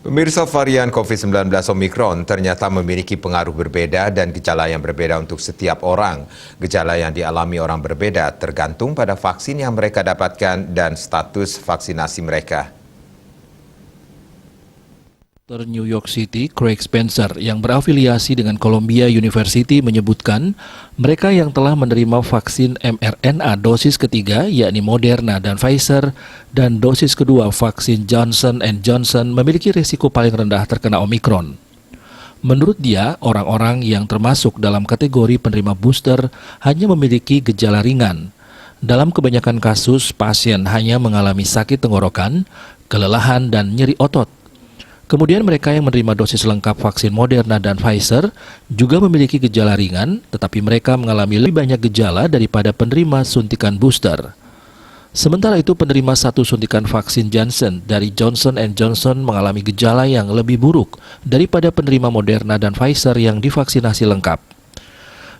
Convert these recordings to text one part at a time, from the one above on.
Pemirsa, varian COVID-19 Omicron ternyata memiliki pengaruh berbeda dan gejala yang berbeda untuk setiap orang. Gejala yang dialami orang berbeda tergantung pada vaksin yang mereka dapatkan dan status vaksinasi mereka. Dr. New York City, Craig Spencer, yang berafiliasi dengan Columbia University menyebutkan mereka yang telah menerima vaksin mRNA dosis ketiga, yakni Moderna dan Pfizer, dan dosis kedua vaksin Johnson & Johnson memiliki risiko paling rendah terkena Omicron. Menurut dia, orang-orang yang termasuk dalam kategori penerima booster hanya memiliki gejala ringan. Dalam kebanyakan kasus, pasien hanya mengalami sakit tenggorokan, kelelahan, dan nyeri otot. Kemudian mereka yang menerima dosis lengkap vaksin Moderna dan Pfizer juga memiliki gejala ringan, tetapi mereka mengalami lebih banyak gejala daripada penerima suntikan booster. Sementara itu, penerima satu suntikan vaksin Johnson dari Johnson & Johnson mengalami gejala yang lebih buruk daripada penerima Moderna dan Pfizer yang divaksinasi lengkap.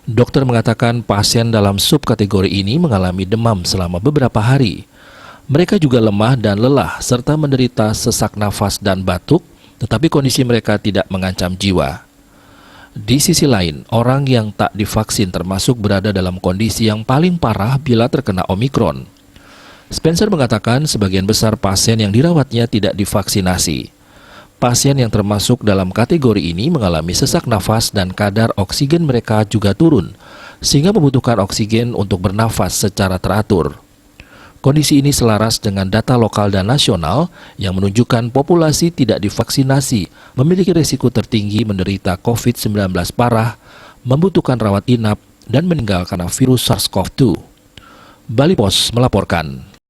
Dokter mengatakan pasien dalam subkategori ini mengalami demam selama beberapa hari. Mereka juga lemah dan lelah serta menderita sesak nafas dan batuk, tetapi kondisi mereka tidak mengancam jiwa. Di sisi lain, orang yang tak divaksin termasuk berada dalam kondisi yang paling parah bila terkena Omicron. Spencer mengatakan sebagian besar pasien yang dirawatnya tidak divaksinasi. Pasien yang termasuk dalam kategori ini mengalami sesak nafas dan kadar oksigen mereka juga turun, sehingga membutuhkan oksigen untuk bernafas secara teratur. Kondisi ini selaras dengan data lokal dan nasional yang menunjukkan populasi tidak divaksinasi memiliki risiko tertinggi menderita COVID-19 parah, membutuhkan rawat inap, dan meninggal karena virus SARS-CoV-2. Bali Post melaporkan.